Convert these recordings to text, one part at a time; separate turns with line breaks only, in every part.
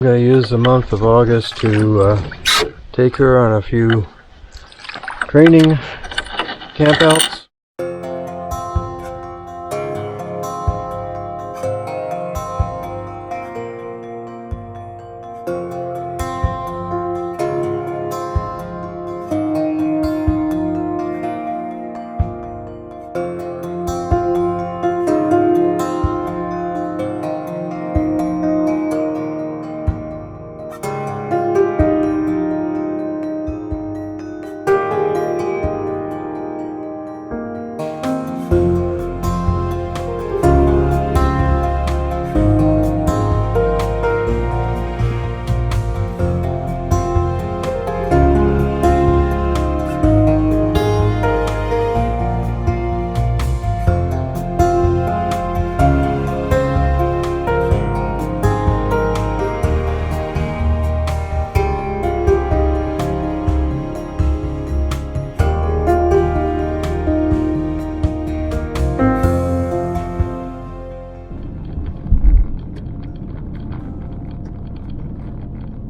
I'm going to use the month of August to take her on a few training campouts.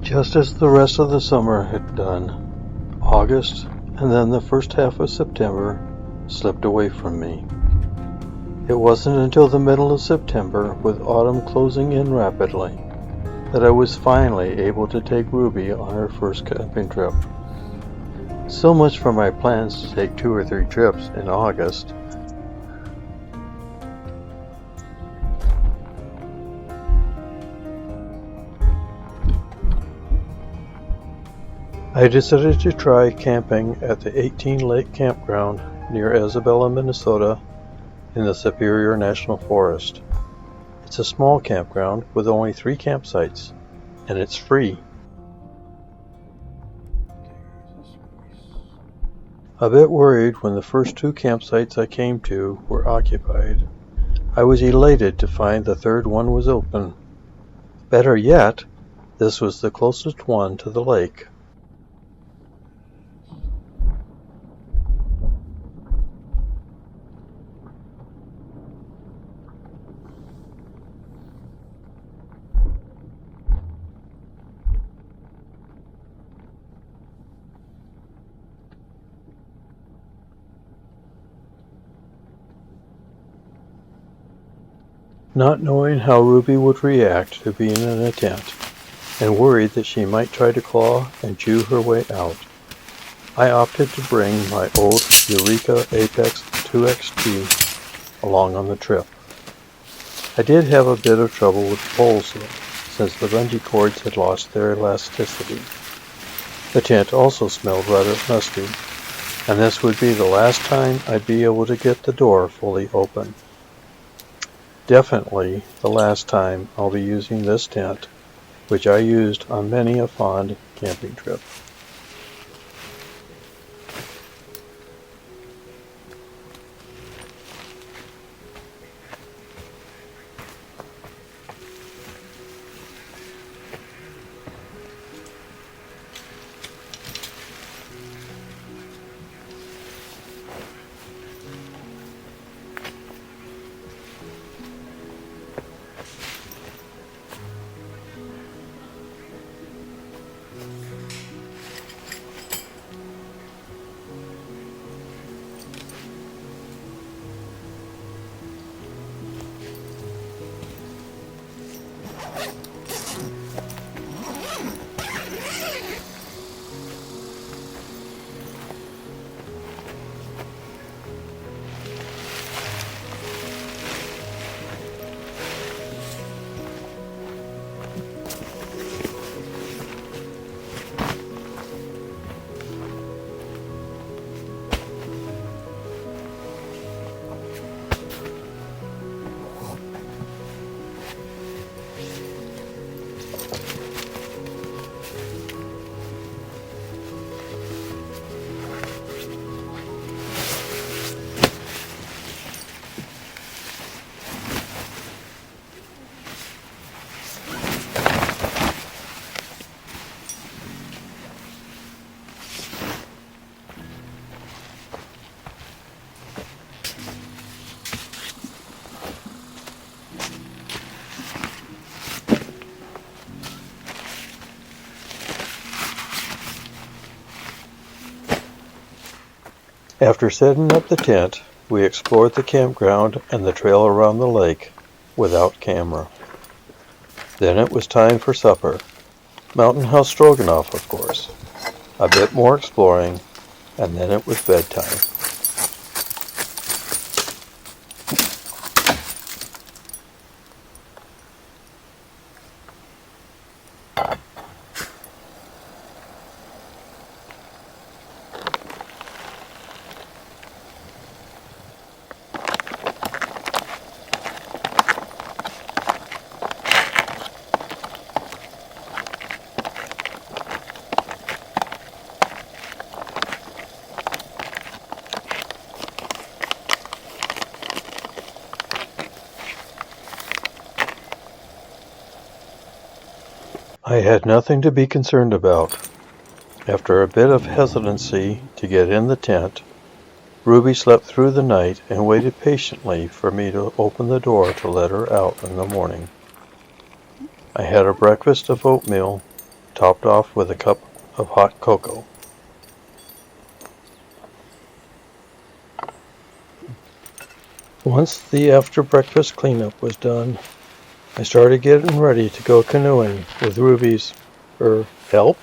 Just as the rest of the summer had done, August and then the first half of September slipped away from me. It wasn't until the middle of September, with autumn closing in rapidly, that I was finally able to take Ruby on her first camping trip. So much for my plans to take 2 or 3 trips in August. I decided to try camping at the 18 Lake Campground near Isabella, Minnesota in the Superior National Forest. It's a small campground with only 3 campsites, and it's free. A bit worried when the first 2 campsites I came to were occupied. I was elated to find the third one was open. Better yet, this was the closest one to the lake. Not knowing how Ruby would react to being in a tent, and worried that she might try to claw and chew her way out, I opted to bring my old Eureka Apex 2XT along on the trip. I did have a bit of trouble with poles though, since the bungee cords had lost their elasticity. The tent also smelled rather musty, and this would be the last time I'd be able to get the door fully open. Definitely the last time I'll be using this tent, which I used on many a fond camping trip. After setting up the tent, we explored the campground and the trail around the lake without camera. Then it was time for supper. Mountain House Stroganoff, of course. A bit more exploring, and then it was bedtime. I had nothing to be concerned about. After a bit of hesitancy to get in the tent, Ruby slept through the night and waited patiently for me to open the door to let her out in the morning. I had a breakfast of oatmeal, topped off with a cup of hot cocoa. Once the after-breakfast cleanup was done, I started getting ready to go canoeing with Ruby's help.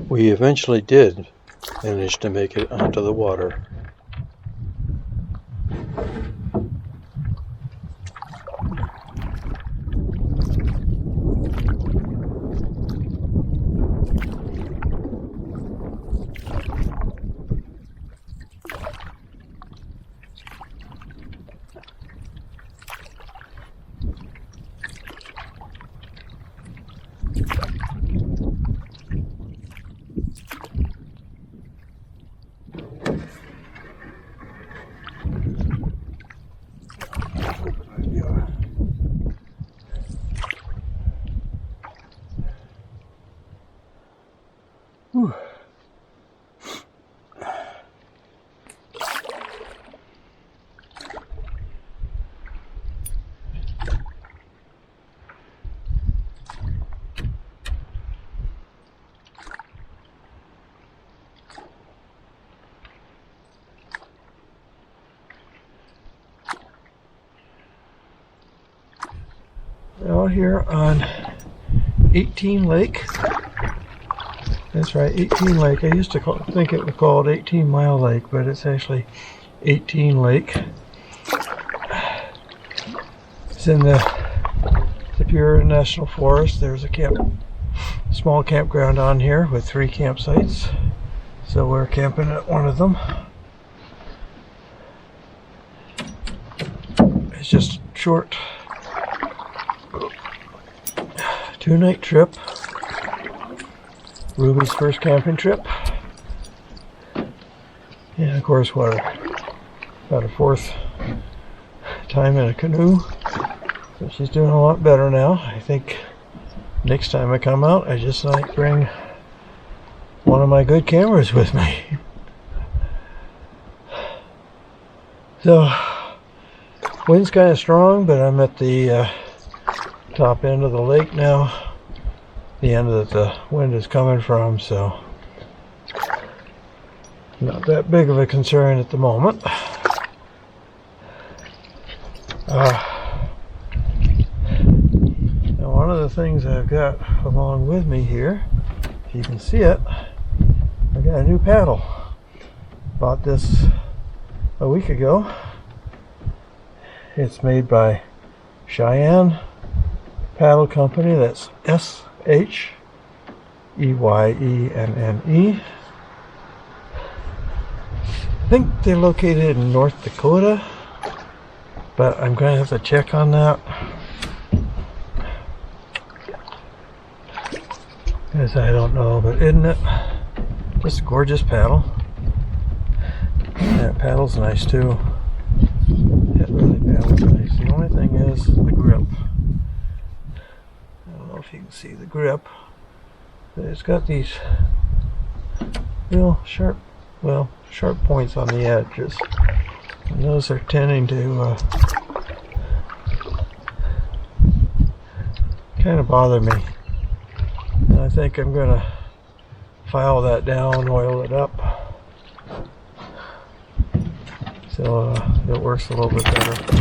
We eventually did manage to make it onto the water. Whew. Out here on 18 Lake. That's right, 18 Lake. I used to think it was called 18 Mile Lake, but it's actually 18 Lake. It's in the Superior National Forest. There's a small campground on here with 3 campsites. So we're camping at one of them. It's just a short 2-night trip. Ruby's first camping trip. And of course, about a 4th time in a canoe. So she's doing a lot better now. I think next time I come out, I just might bring one of my good cameras with me. So, wind's kind of strong, but I'm at the top end of the lake now. The end that the wind is coming from, so not that big of a concern at the moment. things I've got along with me here, if you can see it, I got a new paddle. Bought this a week ago. It's made by Sheyenne Paddle Company. That's Sheyenne. I think they're located in North Dakota, but I'm going to have to check on that, because I don't know. But isn't it just a gorgeous paddle? That paddle's nice too. It really paddles nice. The only thing is the grip. I don't know if you can see the grip, but it's got these real sharp points on the edges, and those are tending to kind of bother me. And I think I'm going to file that down, oil it up, so it works a little bit better.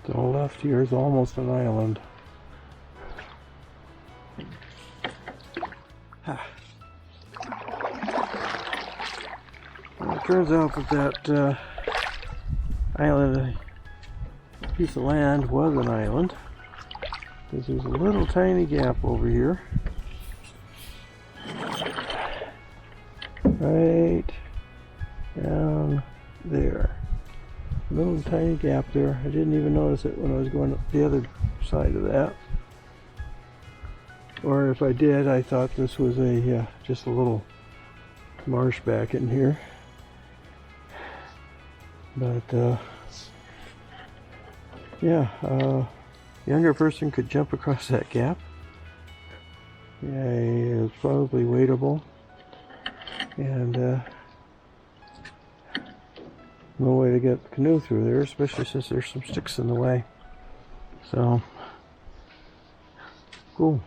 To the left here is almost an island. Well, it turns out that island, piece of land, was an island, because there's a little tiny gap over here, right down there. Little tiny gap there. I didn't even notice it when I was going up the other side of that. Or if I did, I thought this was a just a little marsh back in here. But yeah, younger person could jump across that gap. Yeah, it's probably wadeable, and no way to get the canoe through there, especially since there's some sticks in the way. So, cool.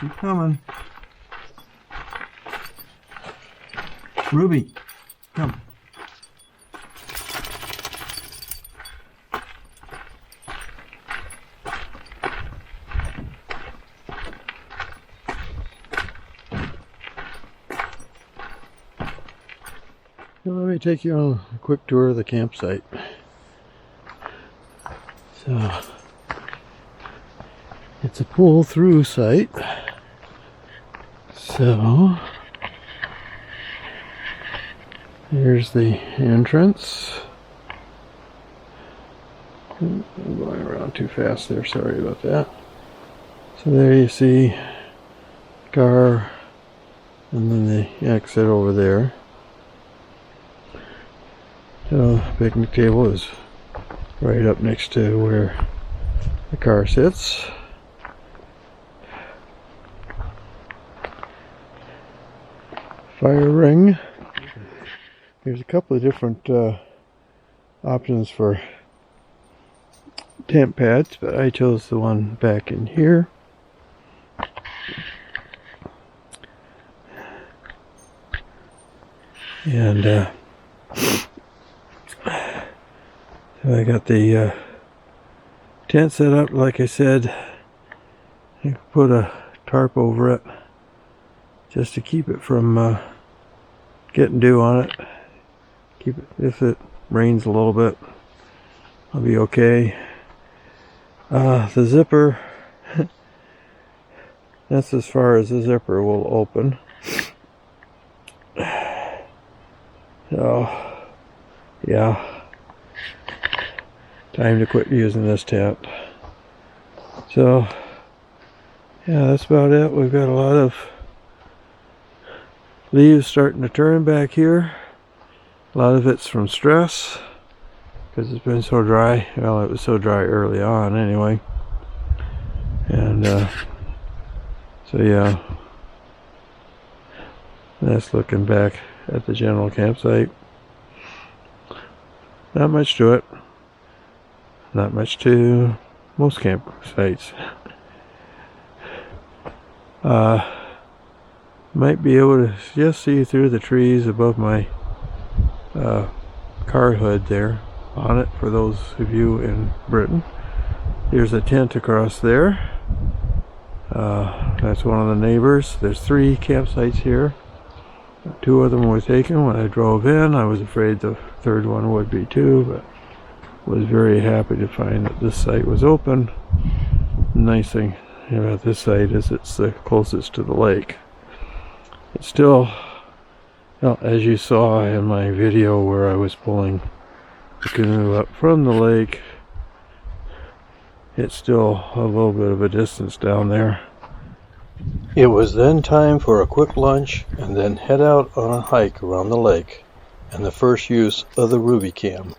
Keep coming. Ruby, come. Let me take you on a quick tour of the campsite. So, it's a pull-through site. So, here's the entrance. I'm going around too fast there, sorry about that. So there you see the car, and then the exit over there. So the picnic table is right up next to where the car sits. Fire ring. There's a couple of different options for tent pads, but I chose the one back in here. And so I got the tent set up, like I said. I put a tarp over it just to keep it from getting dew on it. Keep it, if it rains a little bit, I'll be okay. The zipper, that's as far as the zipper will open. So, yeah, time to quit using this tent. So, yeah, that's about it. We've got a lot of leaves starting to turn back here. A lot of it's from stress, because it's been so dry. Well, it was so dry early on anyway. And so yeah, that's looking back at the general campsite. Not much to it. Not much to most campsites. Might be able to just see through the trees above my car hood there, bonnet for those of you in Britain. There's a tent across there. That's one of the neighbors. There's 3 campsites here. 2 of them were taken when I drove in. I was afraid the 3rd one would be too, but was very happy to find that this site was open. The nice thing about this site is it's the closest to the lake. It's still, well, as you saw in my video where I was pulling the canoe up from the lake, it's still a little bit of a distance down there. It was then time for a quick lunch and then head out on a hike around the lake and the first use of the Ruby Cam.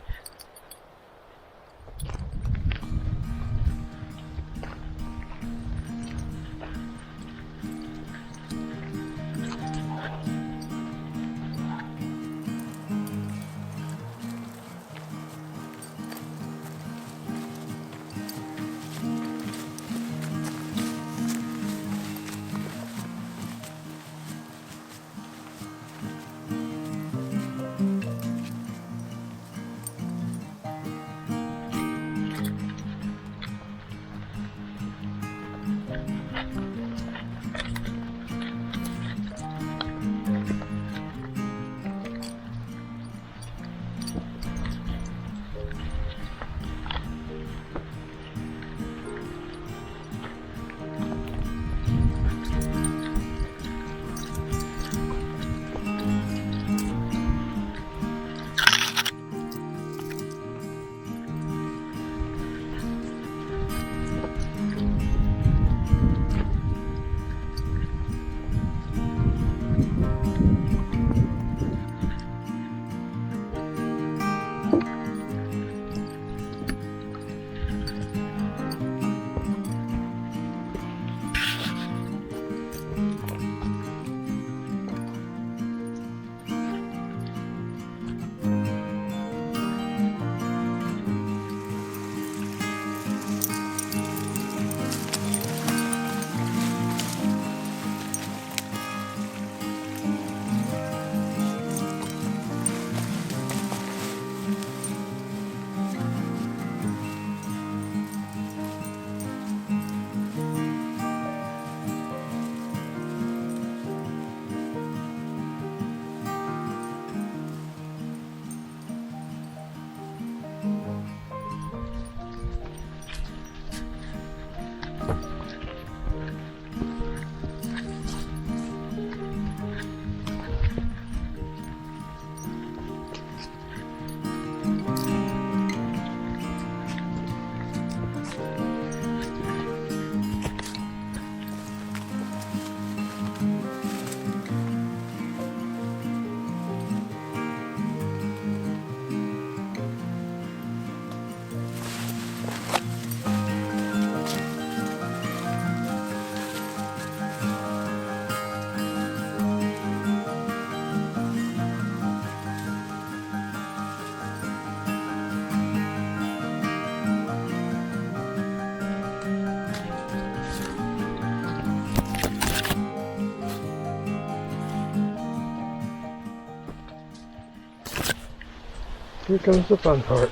Here comes the fun part.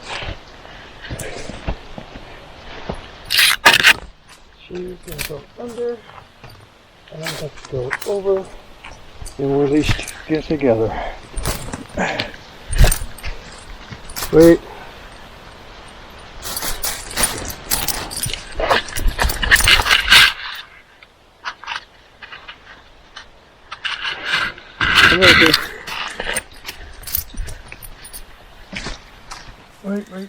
She's going to go under, and I'm going to go over, and we'll at least get together. Wait. Come right here. Wait.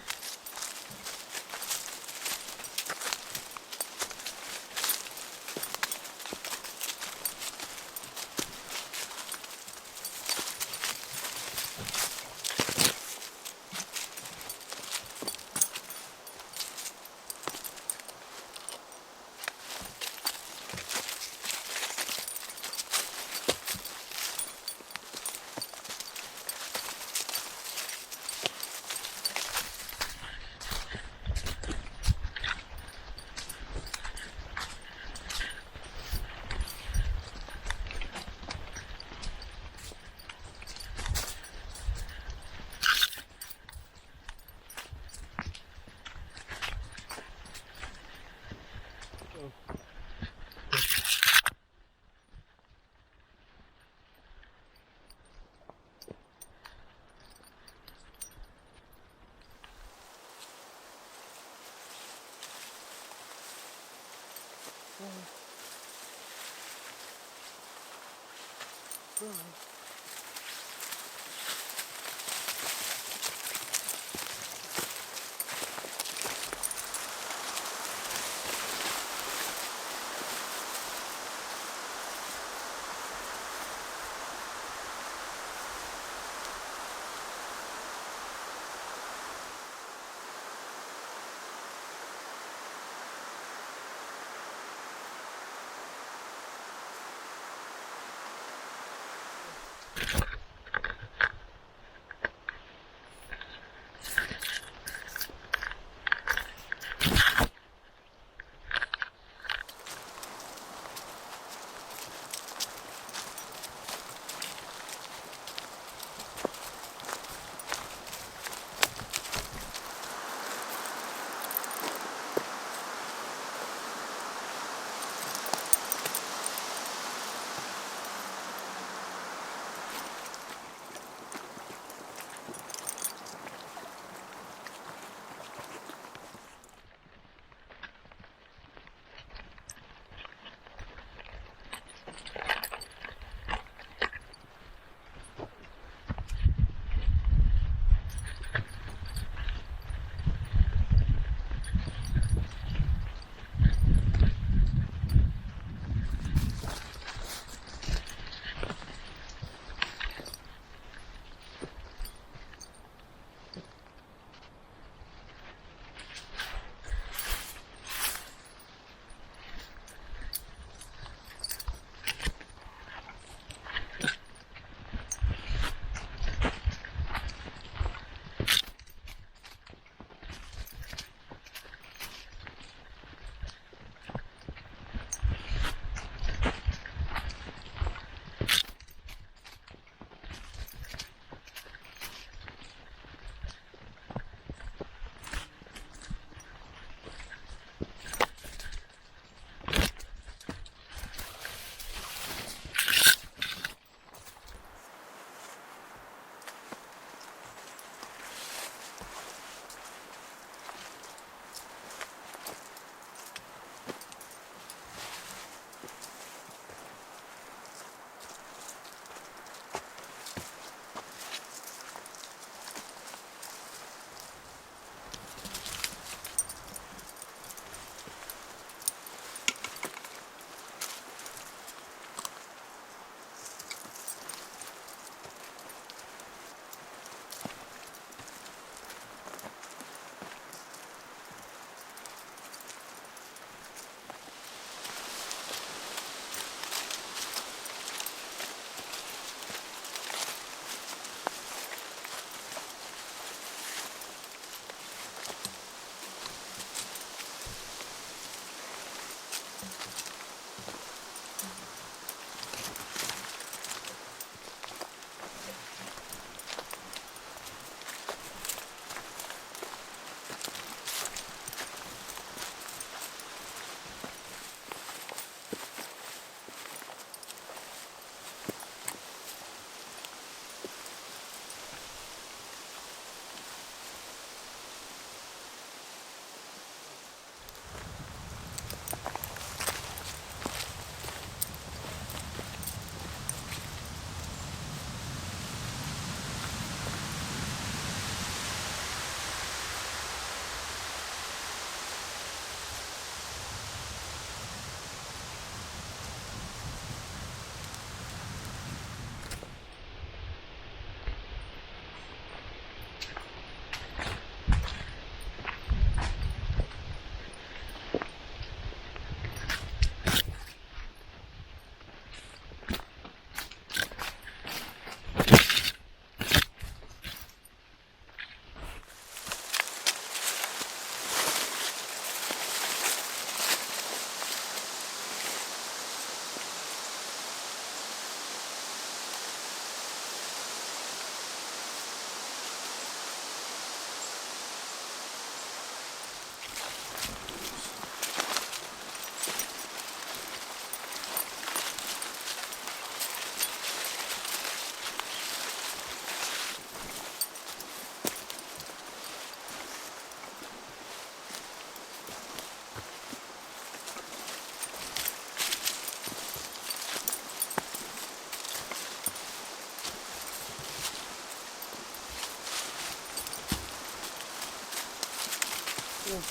Come on.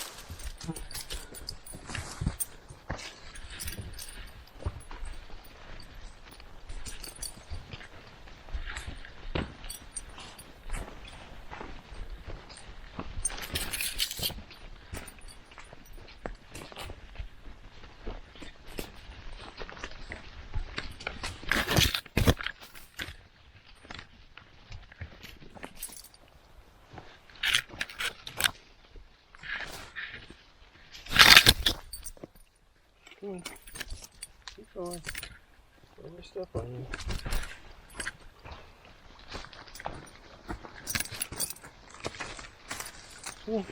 Keep going. Don't let me step on you. Come on.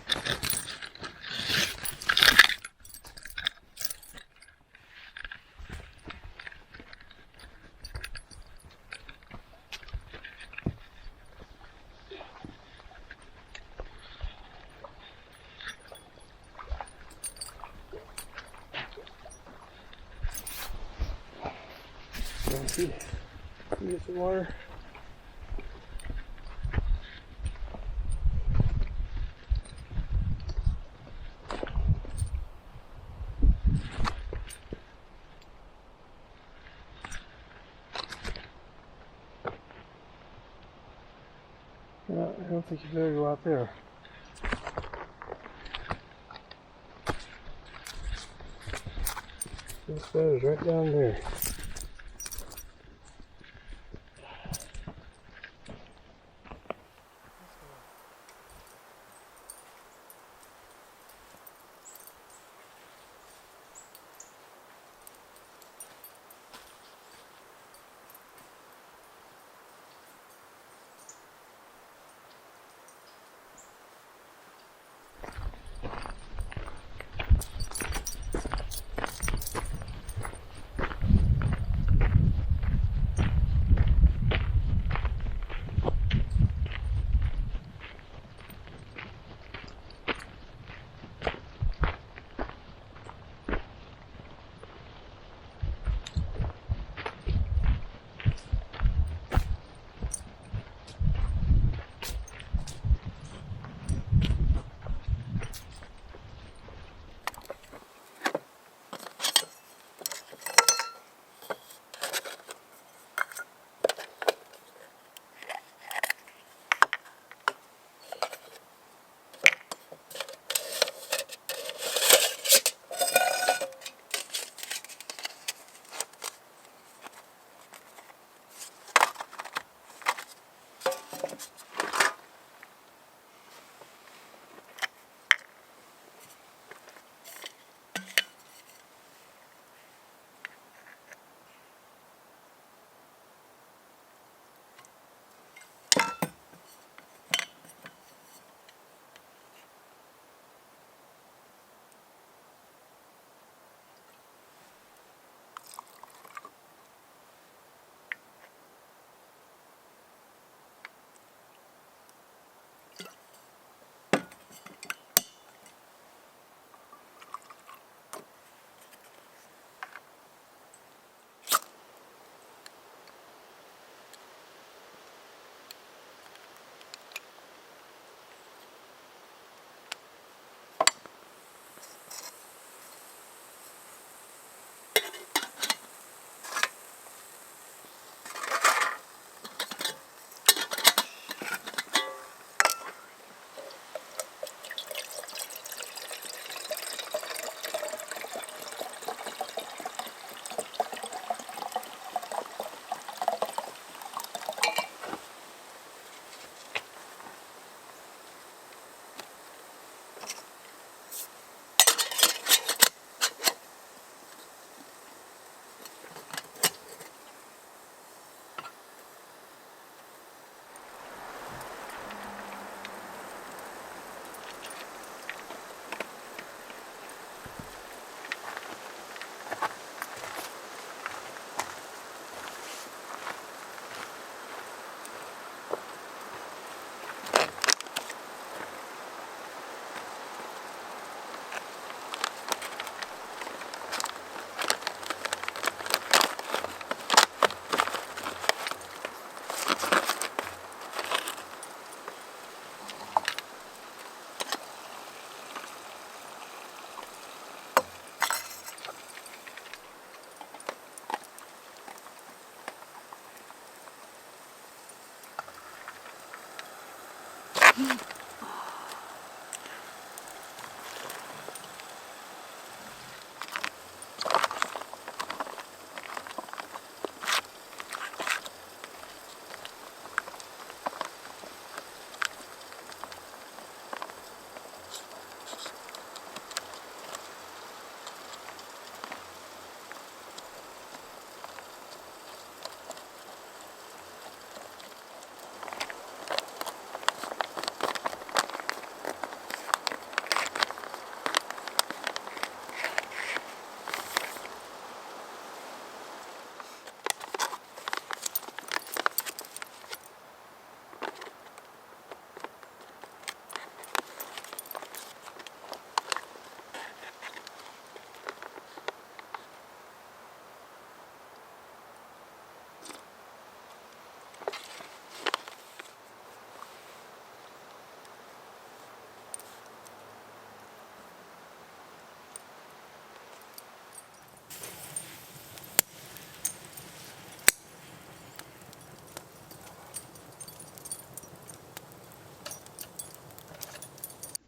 See, get some water. No, I don't think you better go out there. This bed is right down there.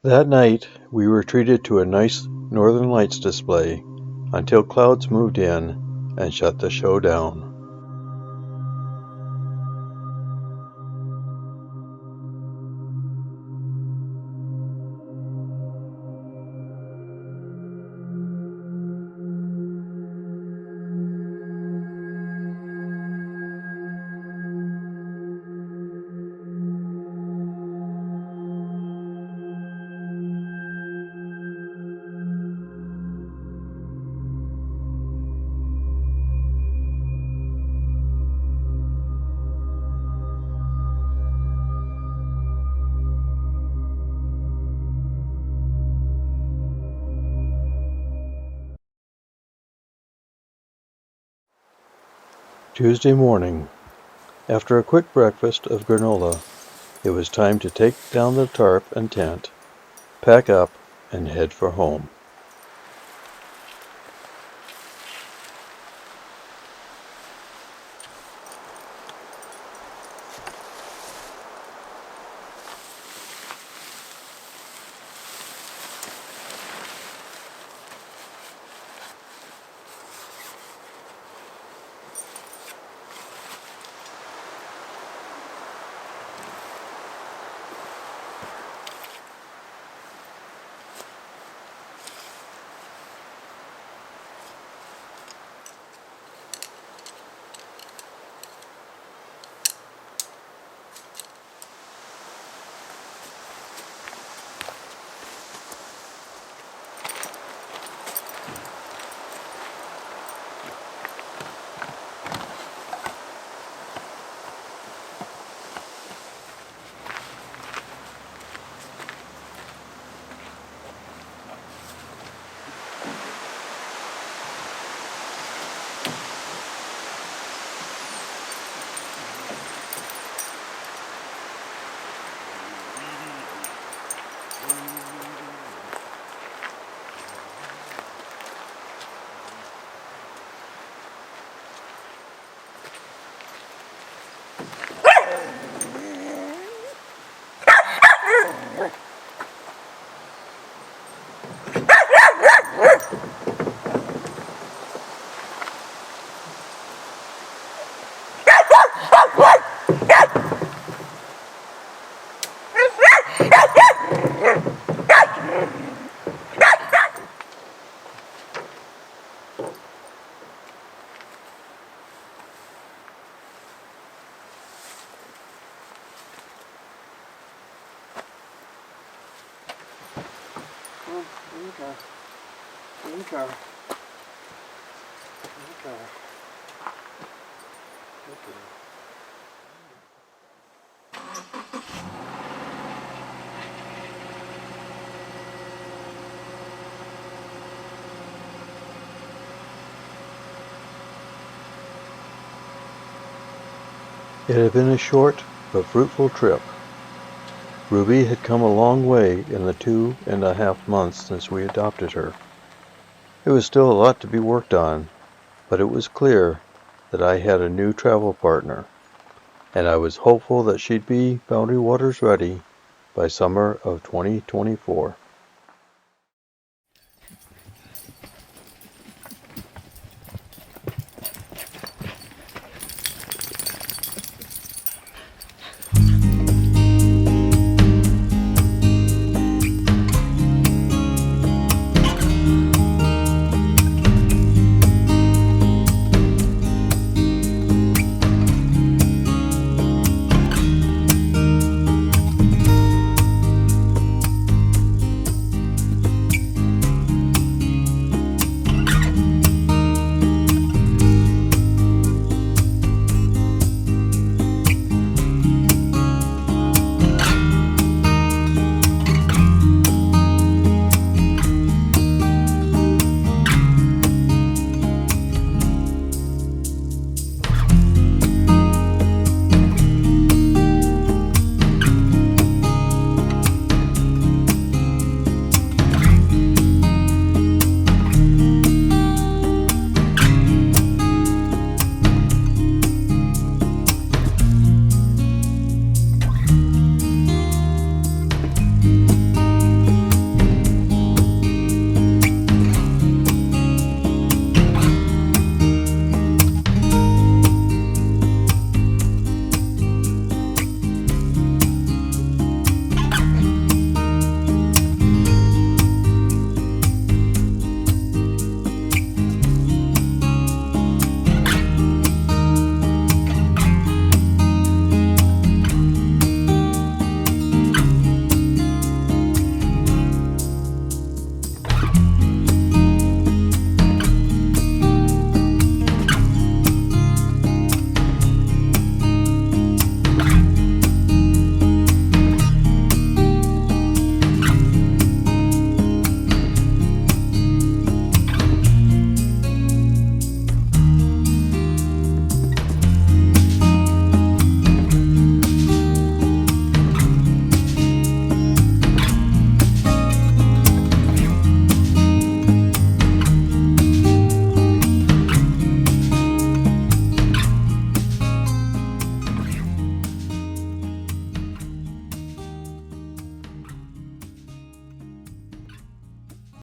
That night, we were treated to a nice Northern Lights display until clouds moved in and shut the show down. Tuesday morning. After a quick breakfast of granola, it was time to take down the tarp and tent, pack up, and head for home. It had been a short but fruitful trip. Ruby had come a long way in the 2.5 months since we adopted her. It was still a lot to be worked on, but it was clear that I had a new travel partner, and I was hopeful that she'd be Boundary Waters ready by summer of 2024.